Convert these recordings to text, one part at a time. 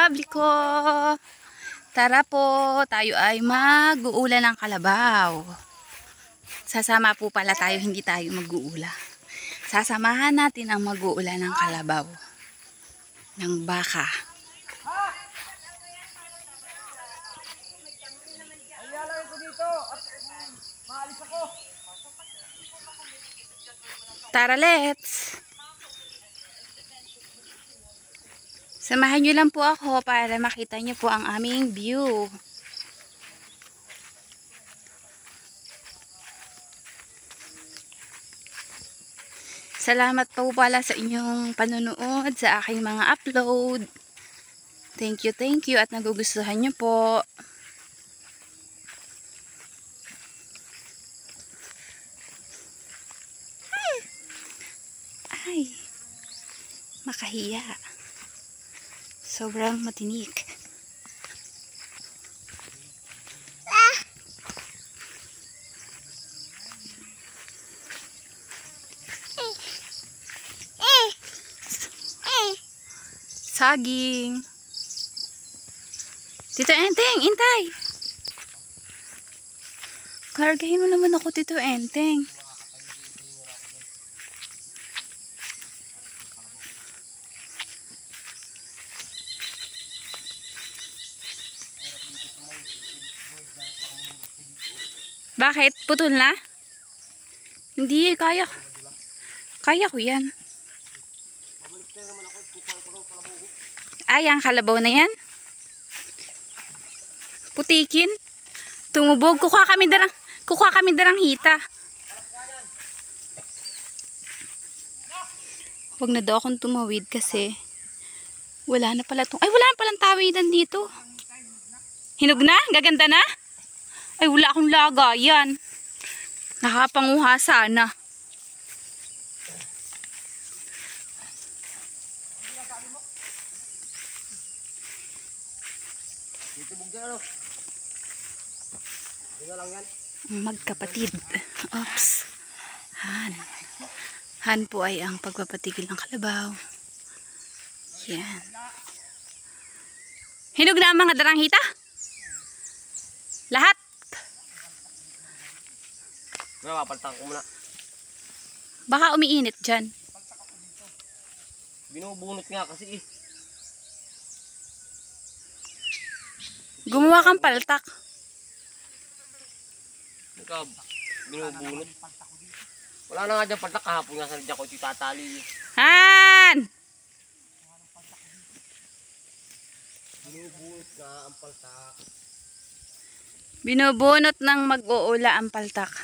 publiko! Tara po, tayo ay mag-uula ng kalabaw. Sasama po pala tayo, hindi tayo mag-uula. Sasamahan natin ang mag-uula ng kalabaw. Ng baka. Tara, let's! Samahan nyo lang po ako para makita nyo po ang aming view. Salamat po pala sa inyong panonood sa aking mga upload. Thank you at nagugustuhan nyo po. Ay, makahiya. Sobrang matinik. Saging. Tito Enteng, intay. Kargahin mo naman ako, Tito Enteng. Bakit? Putol na? Hindi, kaya. Kaya ko yan. Ay, ang kalabaw na yan. Putikin. Tumubog. Kukuha kami darang hita. Huwag na daw akong tumawid kasi wala na pala ay, wala na palang tawidan dito. Hinog na? Gaganda na? Ay, wala akong lagayan. Nakapanguha sana. Magkapatid. Oops. Han. Han po ay ang pagpapatigil ng kalabaw. Yan. Hinog na ang mga darang hita? Lahat? Mapaltang ko muna. Baka umiinit dyan. Binubunot nga kasi eh. Gumawa kang paltak. Binubunot. Wala na nga dyan paltak, kahapon nga sa dyan ko ito tatali. Han! Binubunot nga ang paltak. Binubunot ng mag-uula ang paltak.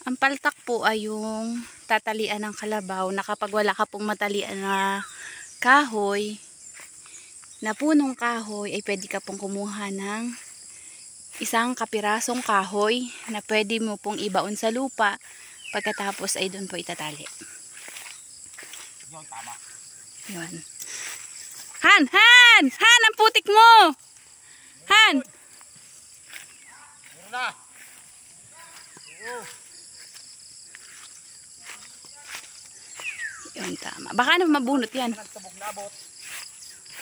Ang paltak po ay yung tatalian ng kalabaw na kapag wala ka pong matalian na kahoy, na punong kahoy, ay pwede ka pong kumuha ng isang kapirasong kahoy na pwede mo pong ibaon sa lupa, pagkatapos ay doon po itatali. Yun, tama. Yun. Han! Han! Han! Ang putik mo! Han! Meron na! Yun, tama. Baka naman mabunot yan.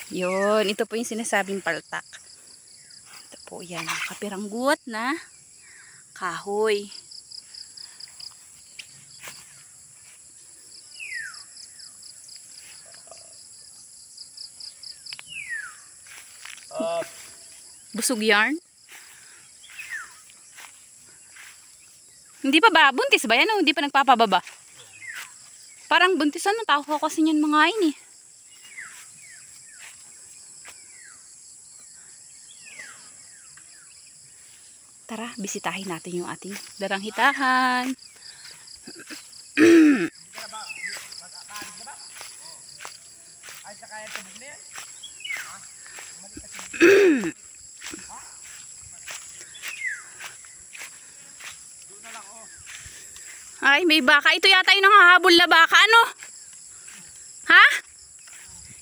Yun, ito po yung sinasabing paltak. Ito po yan, kapiranggut na kahoy. Busog yarn? Hindi pa ba? Buntis ba yan o hindi pa nagpapababa? Parang buntis, ano? Tao ko kasi yan mga ini. Tara, bisitahin natin yung ating darang hitahan. Ay, may baka. Ito yata yung nangahabol na baka, ano? Ha?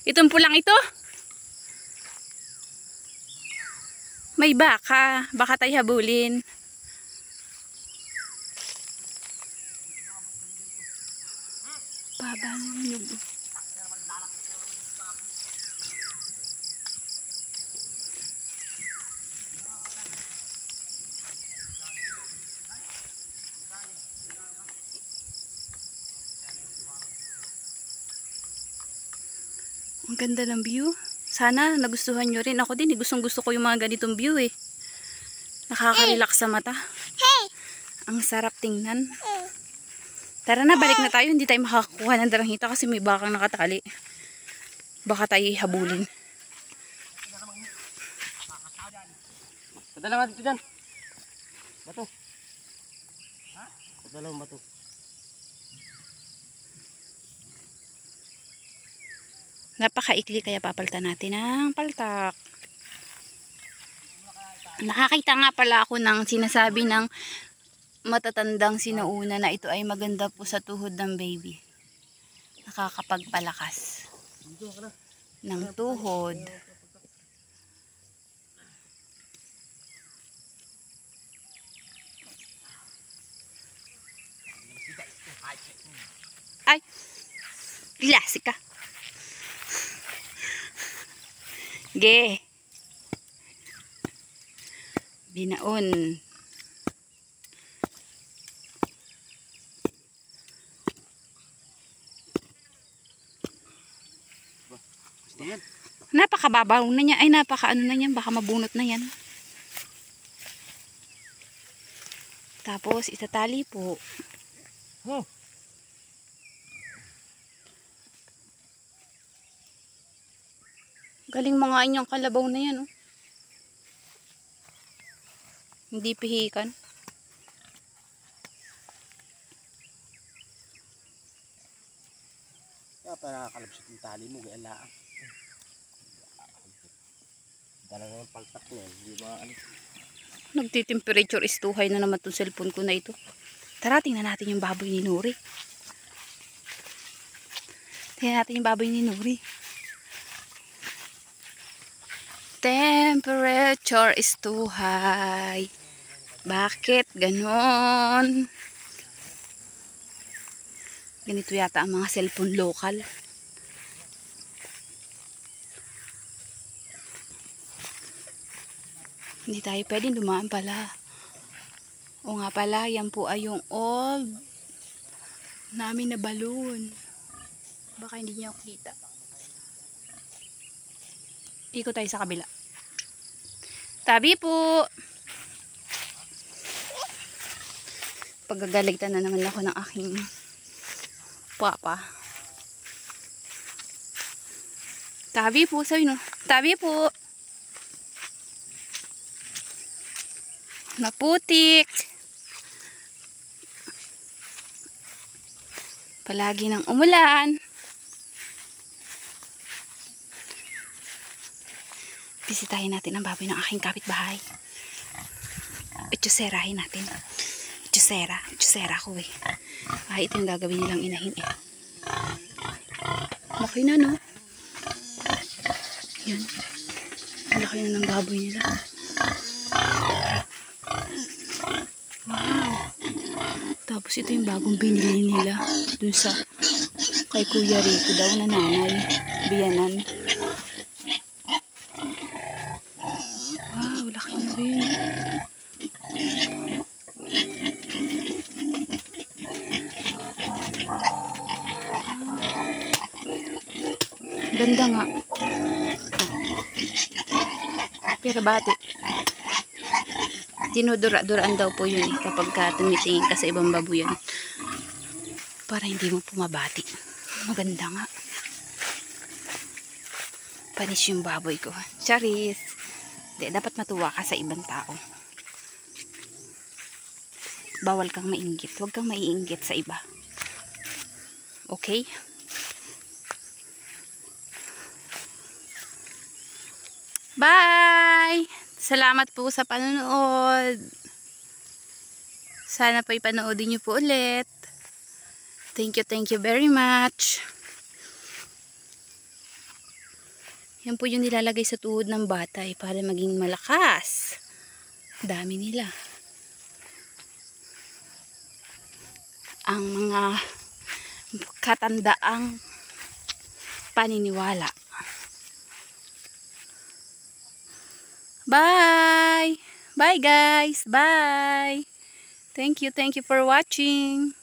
Itong pulang ito? May baka. Baka tayo habulin. Baba ng nyug. Ang ganda ng view. Sana nagustuhan nyo rin. Ako din, gustong gusto ko yung mga ganitong view eh. Nakaka-relax sa mata. Ang sarap tingnan. Tara na, balik na tayo. Hindi tayo makakakuha ng daranghita kasi may bakang nakatali. Baka tayo habulin. Padala nga dito dyan. Bato. Ha? Padala mo bato. Napakaikli kaya papalitan natin ng paltak. Nakakita nga pala ako ng sinasabi ng matatandang sinauna na ito ay maganda po sa tuhod ng baby. Nakakapagpalakas ng tuhod. Ay! Klase ka! Ge! Binaon. Napakababaw na niya. Ay, napakaano na niyan. Baka mabunot na yan. Tapos, itatali po. Oh. Galing mga inyong kalabaw na yan, oh. Hindi pihikan. Kaya pa nakakalabsot yung tali mo. Gaya laang. Dala na ng paltak niya. Hindi ba ano? Nagti-temperature is too high na naman itong cellphone ko na ito. Tara, tingnan natin yung baboy ni Nuri. Tingnan natin yung baboy ni Nuri. Temperature is too high. Bakit ganon? Ganito yata ang mga cellphone local. Hindi tayo pwedeng dumaan pala. O nga pala, yan po ay yung old namin na balloon. Baka hindi niyo kita. Ikot tayo sa kabila. Tabi po! Pagagalitan na naman ako ng aking papa. Tabi po, sabi no. Tabi po! Naputik! Palagi nang umulan. Bisitahin natin ang baboy ng aking kapitbahay. Itsuserahin natin. Itsusera ko eh. Ito yung gagawin nilang inahin eh. Laki na no? Yan. Laki na ng baboy nila. Wow. Tapos ito yung bagong binili nila. Dun sa kay Kuya Rico daw na nanay. Biyanan. Wow, laki na rin. Ganda nga. Pero bati. Dinudura-duraan daw po yun eh, kapag tumitingin ka sa ibang babuyan. Para hindi mo pumabati. Maganda nga. Panis yung baboy ko. Charis. Di, dapat matuwa ka sa ibang tao. Bawal kang mainggit. Huwag kang maiinggit sa iba. Okay? Bye! Salamat po sa panonood. Sana po ipanoodin niyo po ulit. Thank you very much. Yan po yung nilalagay sa tuhod ng bata para maging malakas. Dami nila. Ang mga katandaang paniniwala. Bye! Bye guys! Bye! Thank you for watching.